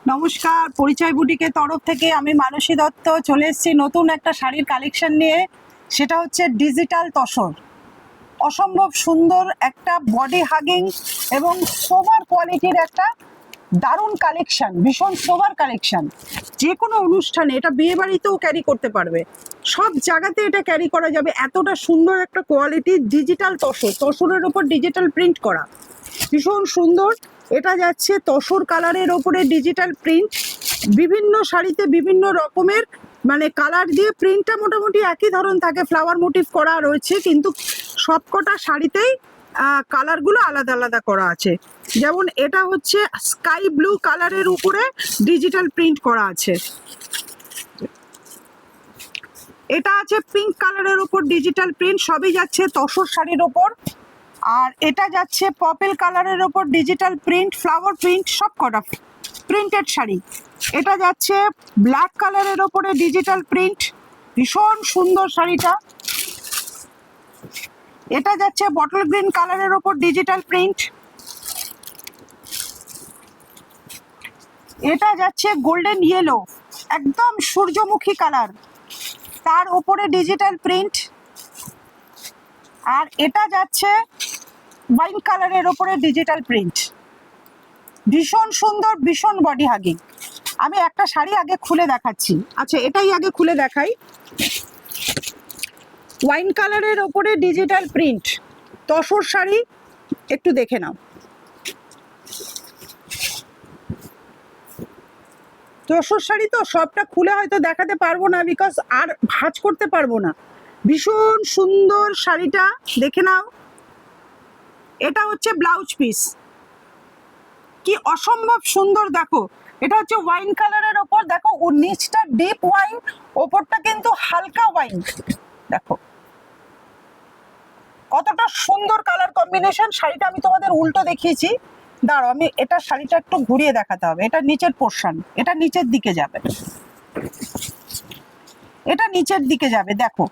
নমস্কার, পরিচয় বুটিকের তরফ থেকে আমি মানসী দত্ত চলে এসেছি নতুন একটা শাড়ির কালেকশন নিয়ে। সেটা হচ্ছে ডিজিটাল তসর। অসম্ভব সুন্দর একটা বডি হাগিং এবং সোবার কোয়ালিটির একটা দারুণ কালেকশন, ভীষণ সোবার কালেকশন। যে কোনো অনুষ্ঠানে এটা, বিয়ে বাড়িতেও ক্যারি করতে পারবে, সব জায়গাতে এটা ক্যারি করা যাবে। এতটা সুন্দর একটা কোয়ালিটি ডিজিটাল তসর, তসরের ওপর ডিজিটাল প্রিন্ট করা, ভীষণ সুন্দর। এটা যাচ্ছে তসর কালারের ওপরে ডিজিটাল প্রিন্ট। বিভিন্ন শাড়িতে বিভিন্ন রকমের মানে কালার দিয়ে প্রিন্টটা মোটামুটি একই ধরন থাকে, ফ্লাওয়ার মোটিভ করা রয়েছে, কিন্তু সবকটা শাড়িতেই কালারগুলো আলাদা আলাদা করা আছে। যেমন এটা হচ্ছে স্কাই ব্লু কালারের উপরে ডিজিটাল প্রিন্ট করা আছে, এটা আছে পিঙ্ক কালারের উপর ডিজিটাল প্রিন্ট। সবই যাচ্ছে তসর শাড়ির ওপর। আর এটা যাচ্ছে পার্পল কালারের ওপর ডিজিটাল প্রিন্ট, ফ্লাওয়ার প্রিন্ট, সব কটা প্রিন্টেড শাড়ি। এটা যাচ্ছে ব্ল্যাক কালারের ওপরে ডিজিটাল প্রিন্ট, ভীষণ সুন্দর শাড়িটা। এটা যাচ্ছে বটল গ্রিন কালারের ওপর ডিজিটাল প্রিন্ট। এটা যাচ্ছে গোল্ডেন ইয়েলো, একদম সূর্যমুখী কালার, তার ওপরে ডিজিটাল প্রিন্ট। আর এটা যাচ্ছে ওয়াইন কালারের ওপরে ডিজিটাল প্রিন্ট, ভীষণ সুন্দর, ভীষণ বডি হাগিং। আমি একটা শাড়ি আগে খুলে দেখাচ্ছি। আচ্ছা, এটাই আগে খুলে দেখাই। ওয়াইন কালারের ওপরে ডিজিটাল প্রিন্ট তসর শাড়ি, একটু দেখে নাও। তসর শাড়ি তো সবটা খুলে হয়তো দেখাতে পারবো না, বিকজ আর ভাঁজ করতে পারবো না। ভীষণ সুন্দর শাড়িটা, দেখে নাও। এটা হচ্ছে ব্লাউজ পিস, কি অসম্ভব সুন্দর। দেখো, এটা হচ্ছে ওয়াইন কালারের ওপর, দেখো ওর নিচটা ডিপ ওয়াইন, ওপরটা কিন্তু হালকা ওয়াইন। দেখো কতটা সুন্দর কালার কম্বিনেশন। শাড়িটা আমি তোমাদের উল্টো দেখিয়েছি, দাঁড়াও আমি এটা শাড়িটা একটু ঘুরিয়ে দেখাতে হবে। এটা নিচের পোর্শন, এটা নিচের দিকে যাবে, এটা নিচের দিকে যাবে। দেখো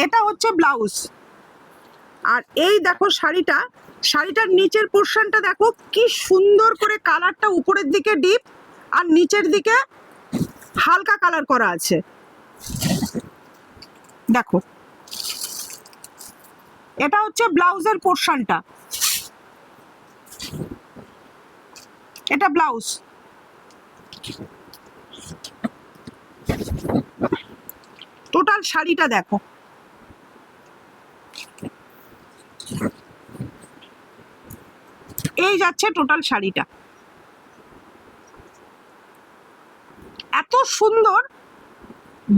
এটা হচ্ছে ব্লাউজ। আর এই দেখো শাড়িটা, শাড়িটার নিচের পোর্শনটা দেখো কি সুন্দর করে কালারটা উপরের দিকে ডিপ আর নিচের দিকে হালকা কালার করা আছে। দেখো, এটা হচ্ছে ব্লাউজের পোর্শনটা, এটা ব্লাউজ। টোটাল শাড়িটা দেখো, এই যাচ্ছে টোটাল শাড়িটা, এত সুন্দর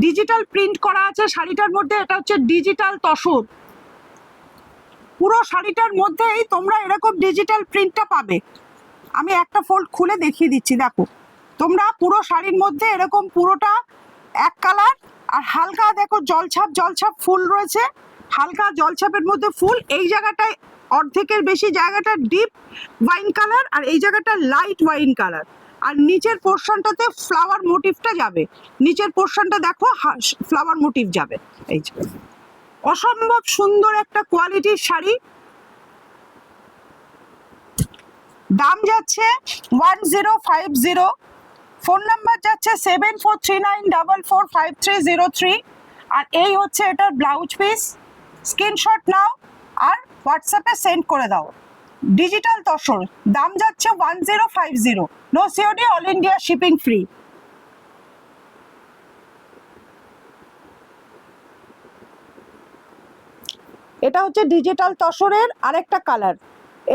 ডিজিটাল প্রিন্ট করা আছে শাড়িটার মধ্যে। এটা হচ্ছে ডিজিটাল তসর, পুরো শাড়িটার মধ্যেই তোমরা এরকম ডিজিটাল প্রিন্টটা পাবে। আমি একটা ফোল্ড খুলে দেখিয়ে দিচ্ছি। দেখো, তোমরা পুরো শাড়ির মধ্যে এরকম পুরোটা এক কালার, আর হালকা দেখো জলছাপ জলছাপ ফুল রয়েছে, হালকা জলছাপের মধ্যে ফুল। এই জায়গাটায় অর্ধেকের বেশি জায়গাটা ডিপ ওয়াইন কালার, আর এই জায়গাটা লাইট ওয়াইন কালার। আর নিচের পোর্শনটাতে ফ্লাওয়ার মোটিভটা যাবে, নিচের পোর্শনটা দেখো ফ্লাওয়ার মোটিভ যাবে। এই যে অসম্ভব সুন্দর একটা কোয়ালিটির শাড়ি। দাম যাচ্ছে 1050, ফোন নাম্বার যাচ্ছে 7439445303। আর এই হচ্ছে এটার ব্লাউজ পিস। স্ক্রিনশট নাও আর হোয়াটসঅ্যাপে সেন্ড করে দাও। ডিজিটাল তসর, দাম যাচ্ছে 1050, no COD, all India shipping free. এটা হচ্ছে ডিজিটাল তসরের আরেকটা কালার।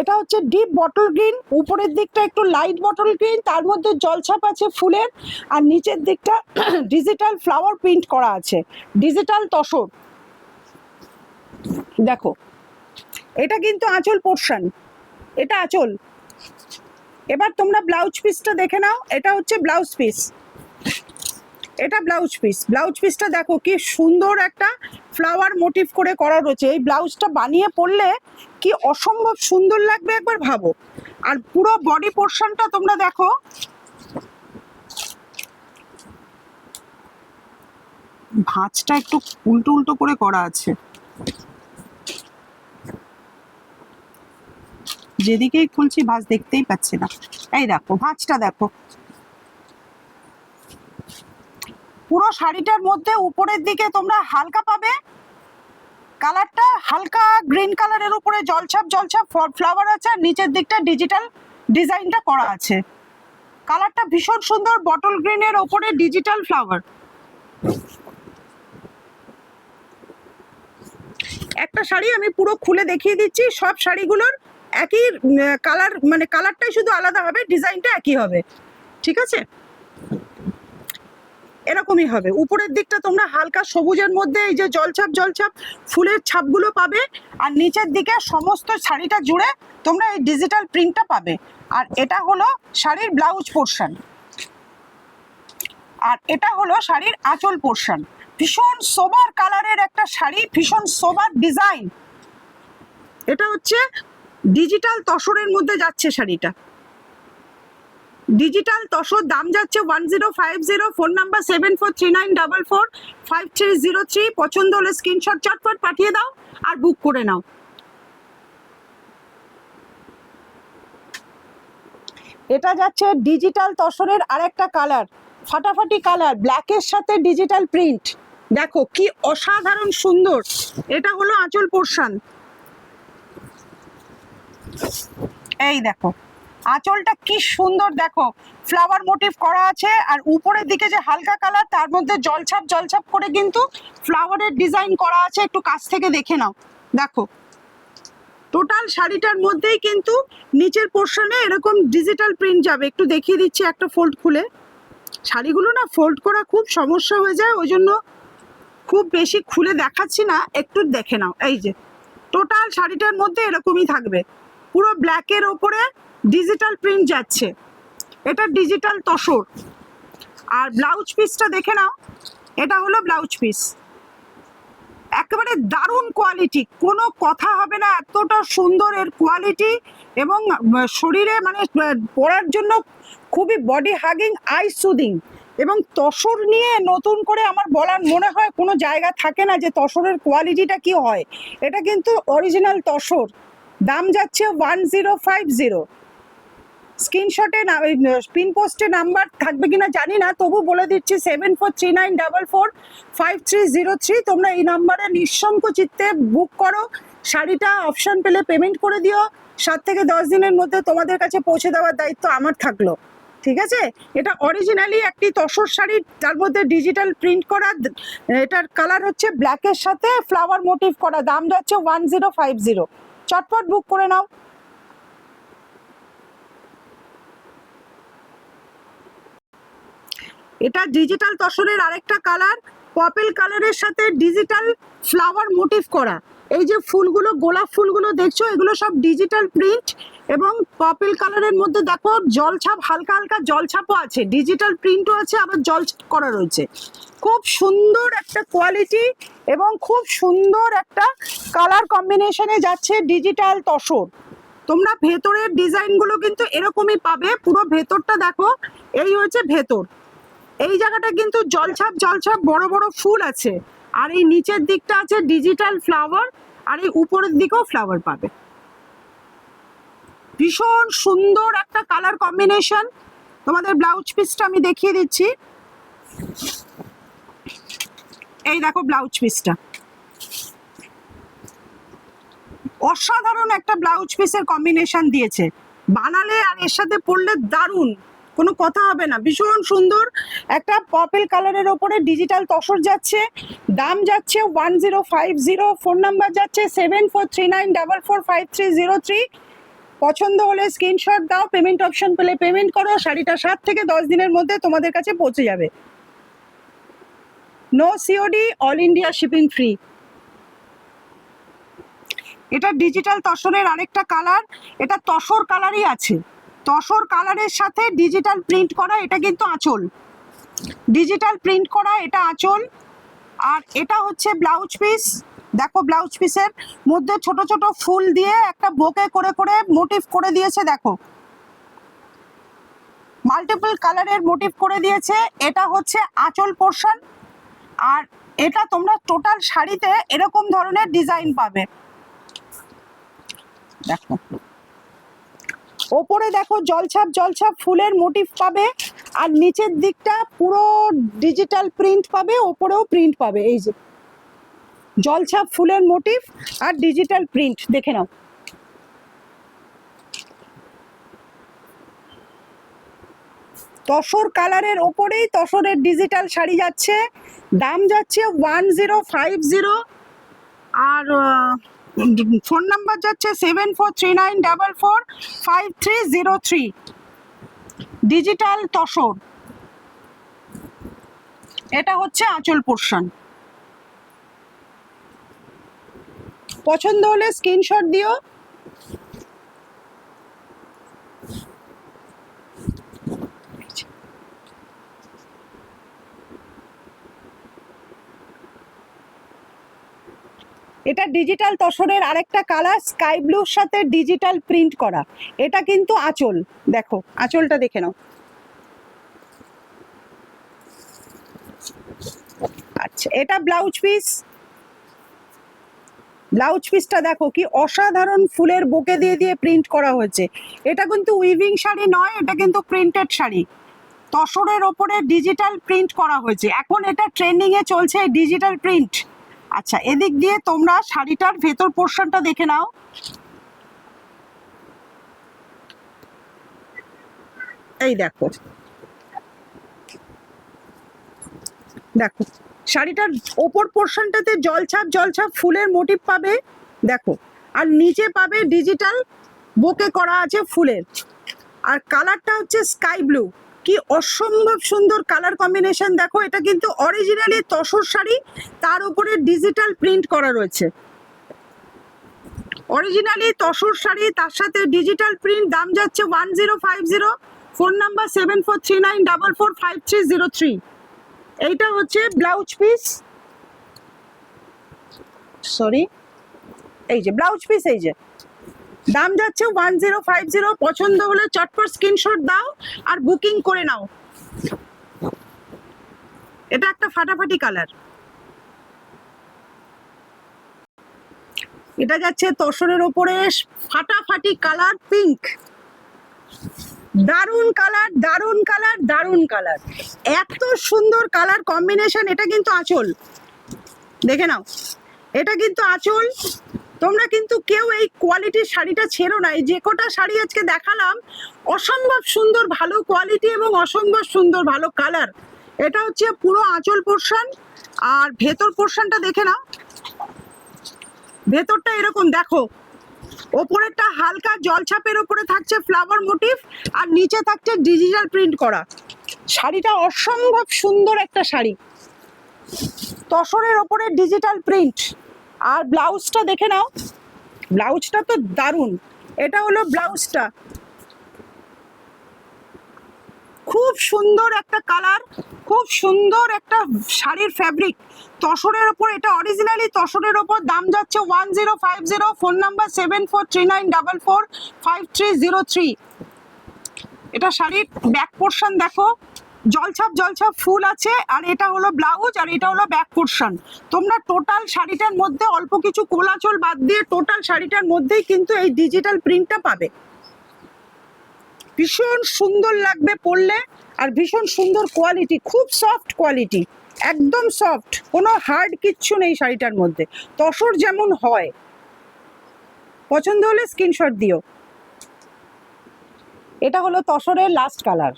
এটা হচ্ছে ডিপ বটল গ্রিন, উপরের দিকটা একটু লাইট বটল গ্রিন, তার মধ্যে জলছাপ আছে ফুলের, আর নিচের দিকটা ডিজিটাল ফ্লাওয়ার প্রিন্ট করা আছে, ডিজিটাল তসর। দেখো, এটা কিন্তু আঁচল পোর্শন, এটা আঁচল। এবার তোমরা ব্লাউজ পিসটা দেখে নাও। এটা হচ্ছে ব্লাউজ পিস, এটা ব্লাউজ পিস। ব্লাউজ পিসটা দেখো কি সুন্দর একটা ফ্লাওয়ার মোটিভ করে করা রয়েছে। এই ব্লাউজটা বানিয়ে পরলে কি অসম্ভব সুন্দর লাগবে, একবার ভাবো। আর পুরো বডি পোর্শনটা তোমরা দেখো, ভাঁজটা একটু উল্টো উল্টো করে করা আছে। যেদিকেই খুলছি ভাঁজ দেখতেই পাচ্ছি না। এই দেখো ভাঁজটা দেখো, পুরো শাড়িটার মধ্যে উপরের দিকে তোমরা হালকা পাবে, কালারটা হালকা গ্রিন কালারের উপরে জলছাপ জলছাপ ফ্লাওয়ার আছে, আর নিচের দিকটা ডিজিটাল ডিজাইনটা করা আছে। কালারটা ভীষণ সুন্দর, বটল গ্রিনের ওপরে ডিজিটাল ফ্লাওয়ার। একটা শাড়ি আমি পুরো খুলে দেখিয়ে দিচ্ছি, সব শাড়িগুলোর একই কালার, মানে কালারটাই শুধু আলাদা হবে, ডিজাইনটা একই হবে, ঠিক আছে? এরকমই হবে। উপরের দিকটা তোমরা হালকা সবুজের মধ্যে এই যে জলছাপ জলছাপ ফুলের ছাপগুলো পাবে, আর নিচের দিকে সমস্ত শাড়িটা জুড়ে তোমরা এই ডিজিটাল প্রিন্টটা পাবে। আর এটা হলো শাড়ির ব্লাউজ পোর্শন, আর এটা হলো শাড়ির আঁচল পোর্শন। ভীষণ সোবার কালারের একটা শাড়ি, ভীষণ সোবার ডিজাইন। এটা হচ্ছে ডিজিটাল তসরের মধ্যে যাচ্ছে শাড়িটা, ডিজিটাল তসর, দাম যাচ্ছে 1050, ফোন নাম্বার 7439445303। পছন্দ হলে স্ক্রিনশট চটপট পাঠিয়ে দাও আর বুক করে নাও। এটা যাচ্ছে ডিজিটাল তসরের আরেকটা কালার, ফাটাফাটি কালার, ব্ল্যাকের সাথে ডিজিটাল প্রিন্ট। দেখো কি অসাধারণ সুন্দর। এটা হলো আঁচল পোর্শন, এই দেখো আঁচলটা কি সুন্দর, দেখো ফ্লাওয়ার মোটিভ করা আছে, আর উপরের দিকে যে হালকা কালার তার মধ্যে জলছাপ জলছাপ করে কিন্তু ফ্লাওয়ারের ডিজাইন করা আছে। একটু কাছ থেকে দেখে নাও, দেখো টোটাল শাড়িটার মধ্যেই কিন্তু নিচের পোর্শনে এরকম ডিজিটাল প্রিন্ট যাবে। একটু দেখিয়ে দিচ্ছি একটা ফোল্ড খুলে। শাড়িগুলো না ফোল্ড করা খুব সমস্যা হয়ে যায়, ওই জন্য খুব বেশি খুলে দেখাচ্ছি না, একটু দেখে নাও। এই যে টোটাল শাড়িটার মধ্যে এরকমই থাকবে, পুরো ব্ল্যাকের ওপরে ডিজিটাল প্রিন্ট যাচ্ছে। এটা ডিজিটাল তসর। আর ব্লাউজ পিসটা দেখে নাও, এটা হলো ব্লাউজ পিস, একেবারে দারুণ কোয়ালিটি, কোনো কথা হবে না, এতটা সুন্দর এর কোয়ালিটি। এবং শরীরে মানে পরার জন্য খুবই বডি হাগিং, আই সুদিং। এবং তসর নিয়ে নতুন করে আমার বলার মনে হয় কোনো জায়গা থাকে না যে তসরের কোয়ালিটিটা কি হয়। এটা কিন্তু অরিজিনাল তসর। দাম যাচ্ছে 1050। স্ক্রিনশটে পিন পোস্টে নাম্বার থাকবে কিনা জানি না, তবু বলে দিচ্ছি 7439445303। তোমরা এই নাম্বারে নিঃসংক চিত্তে বুক করো, শাড়িটা অপশন পেলে পেমেন্ট করে দিও। 7 থেকে 10 দিনের মধ্যে তোমাদের কাছে পৌঁছে দেওয়ার দায়িত্ব আমার থাকলো, ঠিক আছে? এটা অরিজিনালি একটি তসর শাড়ি, তার মধ্যে ডিজিটাল প্রিন্ট করা। এটার কালার হচ্ছে ব্ল্যাকের সাথে ফ্লাওয়ার মোটিভ করা। দাম যাচ্ছে 1050। চটপট বুক করে নাও। এটা ডিজিটাল তসরের আরেকটা কালার, পার্পল কালারের সাথে ডিজিটাল ফ্লাওয়ার মোটিভ করা। এই যে ফুলগুলো, গোলাপ ফুলগুলো দেখছো, এগুলো সব ডিজিটাল প্রিন্ট। এবং পার্পল কালারের মধ্যে দেখো জলছাপ, হালকা হালকা জলছাপও আছে, ডিজিটাল প্রিন্টও আছে, আবার জলছাপ করা রয়েছে। খুব সুন্দর একটা কোয়ালিটি এবং খুব সুন্দর একটা কালার কম্বিনেশনে যাচ্ছে ডিজিটাল তসর। তোমরা ভেতরের ডিজাইনগুলো কিন্তু এরকমই পাবে। পুরো ভেতরটা দেখো, এই হচ্ছে ভেতর। এই জায়গাটা কিন্তু জলছাপ জলছাপ বড় বড় ফুল আছে, আর এই নিচের দিকটা আছে ডিজিটাল ফ্লাওয়ার, আর এই উপরের দিকেও ফ্লাওয়ার পাবে। ভীষণ সুন্দর একটা কালার কম্বিনেশন। তোমাদের ব্লাউজ পিসটা আমি দেখিয়ে দিচ্ছি, এই দেখো ব্লাউজ পিসটা, অসাধারণ একটা ব্লাউজ পিসের কম্বিনেশন দিয়েছে। বানালে আর এর সাথে পরলে দারুণ, কোনো কথা হবে না। ভীষণ সুন্দর একটা পার্পল কালারের ওপরে ডিজিটাল তসর যাচ্ছে। দাম যাচ্ছে 1050। ফোন নাম্বার যাচ্ছে 7439445303। পছন্দ হলে স্ক্রিনশট দাও, পেমেন্ট অপশন পেলে পেমেন্ট করো। শাড়িটা 7 থেকে 10 দিনের মধ্যে তোমাদের কাছে পৌঁছে যাবে। No COD, all India shipping free. এটা ডিজিটাল তসরের আরেকটা কালার, এটা তসর কালারই আছে, তসর কালারের সাথে ডিজিটাল প্রিন্ট করা। এটা কিন্তু আঁচল, ডিজিটাল প্রিন্ট করা, এটা আঁচল। আর এটা হচ্ছে ব্লাউজ পিস। দেখো ব্লাউজ পিসের মধ্যে ছোট ছোট ফুল দিয়ে একটা বোকে করে করে মোটিভ করে দিয়েছে, দেখো মাল্টিপল কালারের মোটিভ করে দিয়েছে। এটা হচ্ছে আঁচল পোর্শন, আর এটা তোমরা টোটাল শাড়িতে এরকম ধরনের ডিজাইন পাবে। দেখো ওপরে দেখো জলছাপ জলছাপ ফুলের মোটিভ পাবে, আর নিচের দিকটা পুরো ডিজিটাল প্রিন্ট পাবে, ওপরেও প্রিন্ট পাবে। এই যে জলছাপ ফুলের মোটিভ আর ডিজিটাল প্রিন্ট, দেখে নাও। তসর কালারের ওপরেই তসরের ডিজিটাল শাড়ি যাচ্ছে, দাম যাচ্ছে 1050, আর ফোন নাম্বার যাচ্ছে 7439445303। ডিজিটাল তসর, এটা হচ্ছে আঁচল পোর্শন। পছন্দ হলে স্ক্রিনশট দিও। এটা ডিজিটাল তসরের আরেকটা কালার, স্কাই ব্লুর সাথে ডিজিটাল প্রিন্ট করা। এটা কিন্তু আঁচল, দেখো আঁচলটা দেখে নাও। আচ্ছা, এটা ব্লাউজ পিস। ব্লাউজ পিসটা দেখো কি অসাধারণ ফুলের বোকে দিয়ে দিয়ে প্রিন্ট করা হয়েছে। এটা কিন্তু উইভিং শাড়ি নয়, এটা কিন্তু প্রিন্টেড শাড়ি। তসরের ওপরে ডিজিটাল প্রিন্ট করা হয়েছে, এখন এটা ট্রেন্ডিং এ চলছে ডিজিটাল প্রিন্ট। আচ্ছা, এদিক দিয়ে তোমরা শাড়িটার ভেতর পোর্শনটা দেখে নাও। এই দেখো, দেখো শাড়িটার ওপর পোর্শনটাতে জলছাপ জলছাপ ফুলের মোটিভ পাবে, দেখো, আর নিচে পাবে ডিজিটাল বোকে করা আছে ফুলের। আর কালারটা হচ্ছে স্কাই ব্লু, কি অসম্ভব সুন্দর কালার কম্বিনেশন। দেখো, এটা কিন্তু অরিজিনালি তসর শাড়ি, তার উপরে ডিজিটাল প্রিন্ট করা রয়েছে। অরিজিনালি তসর শাড়ি, তার সাথে ডিজিটাল প্রিন্ট, দাম যাচ্ছে 1050, ফোন নাম্বার 7439445303। এইটা হচ্ছে ব্লাউজ পিস, সরি, এই যে ব্লাউজ পিস, এই যে দাম যাচ্ছে 1050। পছন্দ হলে চটপট স্ক্রিনশট দাও আর বুকিং করে নাও। এটা একটা ফাটাফাটি কালার। এটা যাচ্ছে তসরের ওপরে ফাটাফাটি কালার, পিঙ্ক। দারুন কালার, দারুন কালার, দারুন কালার, এত সুন্দর কালার কম্বিনেশন। এটা কিন্তু আঁচল, দেখে নাও, এটা কিন্তু আঁচল। তোমরা কিন্তু কেউ এই কোয়ালিটির শাড়িটা ছেড়ো না। এই যে কটা শাড়ি আজকে দেখালাম, অসম্ভব সুন্দর ভালো কোয়ালিটি এবং অসম্ভব সুন্দর ভালো কালার। এটা হচ্ছে পুরো আঁচল পোর্শন, আর ভেতর পোর্শনটা দেখে নাও। ভেতরটা এরকম দেখো, ওপরেরটা হালকা জলছাপের ওপরে থাকছে ফ্লাওয়ার মোটিভ, আর নিচে থাকছে ডিজিটাল প্রিন্ট করা। শাড়িটা অসম্ভব সুন্দর একটা শাড়ি, তসরের ওপরে ডিজিটাল প্রিন্ট। আর ব্লাউজটা দেখে নাও, ব্লাউজটা তো দারুণ। এটা হলো ব্লাউজটা, খুব সুন্দর একটা কালার, খুব সুন্দর একটা শাড়ির ফ্যাব্রিক তসরের ওপর। এটা অরিজিনালি তসরের ওপর, দাম যাচ্ছে 1050, ফোন নাম্বার 7439445303। এটা শাড়ির ব্যাক পোর্শন দেখো, জলছাপ জলছাপ ফুল আছে, আর এটা হলো ব্লাউজ, আর এটা হলো ব্যাক পোর্শন। তোমরা টোটাল শাড়িটার মধ্যে অল্প কিছু কোলাচল বাদ দিয়ে টোটাল শাড়িটার মধ্যেই কিন্তু এই ডিজিটাল প্রিন্টটা পাবে। ভীষণ সুন্দর লাগবে পরলে, আর ভীষণ সুন্দর কোয়ালিটি, খুব সফট কোয়ালিটি, একদম সফট, কোনো হার্ড কিচ্ছু নেই শাড়িটার মধ্যে, তসর যেমন হয়। পছন্দ হলে স্ক্রিনশট দিও। এটা হলো তসরের লাস্ট কালার।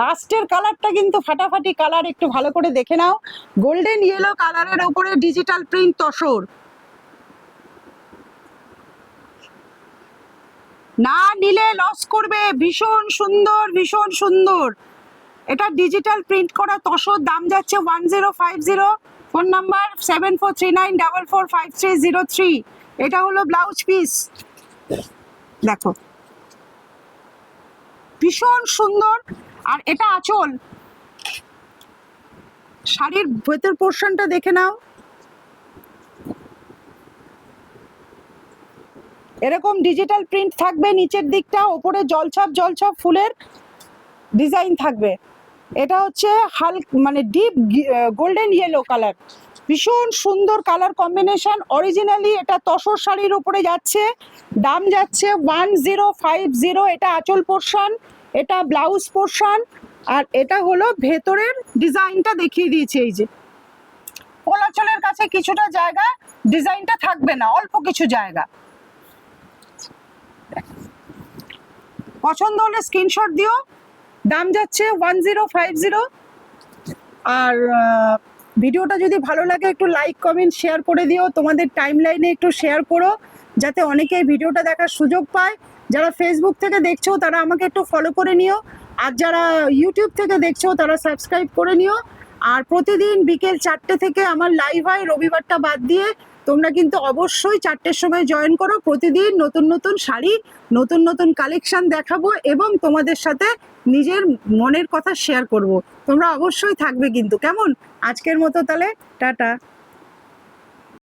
লাস্টের কালারটা কিন্তু ফাটাফাটি কালার, একটু ভালো করে দেখে নাও। গোল্ডেন ইয়েলো কালারের উপরে ডিজিটাল প্রিন্ট তসর, না নিলে লস করবে। ভীষণ সুন্দর, ভীষণ সুন্দর। এটা ডিজিটাল প্রিন্ট করা তসর, দাম যাচ্ছে 1050, ফোন নাম্বার 7439445303। এটা হলো ব্লাউজ পিস, দেখো ভীষণ সুন্দর। আর এটা আঁচল, শাড়ির ভেতর পোর্শনটা দেখে নাও, এরকম ডিজিটাল প্রিন্ট থাকবে নিচের দিকটা, ওপরে জলছাপ জলছাপ ফুলের ডিজাইন থাকবে। এটা হচ্ছে মানে ডিপ গোল্ডেন ইয়েলো কালার, ভীষণ সুন্দর কালার কম্বিনেশন। অরিজিনালি এটা তসর শাড়ির উপরে যাচ্ছে, দাম যাচ্ছে 1050। এটা আঁচল পোর্শন, এটা ব্লাউজ পোর্শন, আর এটা হলো ভেতরের ডিজাইনটা দেখিয়ে দিয়েছে। এই যে কোলাচলের কাছে কিছুটা জায়গা ডিজাইনটা থাকবে না, অল্প কিছু জায়গা। পছন্দ হলে স্ক্রিনশট দিও। দাম যাচ্ছে 1050। আর ভিডিওটা যদি ভালো লাগে একটু লাইক কমেন্ট শেয়ার করে দিও, তোমাদের টাইম লাইনে একটু শেয়ার করো যাতে অনেকে ভিডিওটা দেখার সুযোগ পায়। যারা ফেসবুক থেকে দেখছো তারা আমাকে একটু ফলো করে নিও, আর যারা ইউটিউব থেকে দেখছো তারা সাবস্ক্রাইব করে নিও। আর প্রতিদিন বিকেল 4টে থেকে আমার লাইভ হয়, রবিবারটা বাদ দিয়ে। তোমরা কিন্তু অবশ্যই 4টের সময় জয়েন করো। প্রতিদিন নতুন নতুন শাড়ি, নতুন নতুন কালেকশন দেখাবো এবং তোমাদের সাথে নিজের মনের কথা শেয়ার করব। তোমরা অবশ্যই থাকবে কিন্তু, কেমন? আজকের মতো তাহলে টাটা।